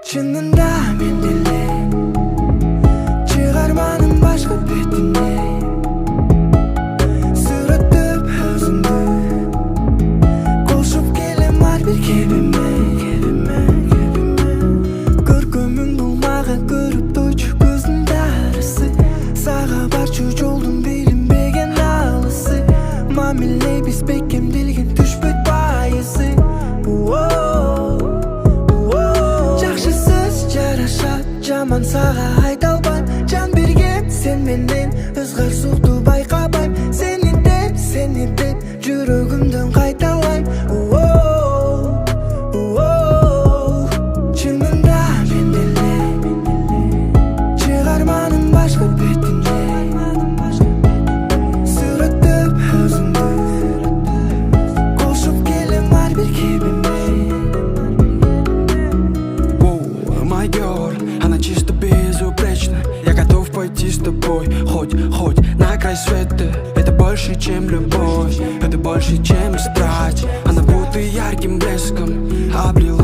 Шынында мен деле чыгарманым башка бетине. Сүрөттөп өзүңдү кошуп келем ар бир кебиме. Көркөмүңдү мага көрүп тойчу көздүн дарысы. Сага барчу жолдун билинбеген алысы. Мамиле биз бекемделген түшпөйт байысы. Жакшы сөз жарашат, жаман сага айта албайм. Жан берген сен менден ызгарсуукту байкабайм. Сени деп жүрөгүмдөн кайталайм. Чынында мен деле чыгарманым башка бетине. Сүрөттөп өзүңдү кошуп келем ар бир кебиме. My girl, она чисто безупречна. Я готов пойти с тобой хоть на край света. Это больше, чем любовь, это больше, чем страсть. Она будто ярким блеском облила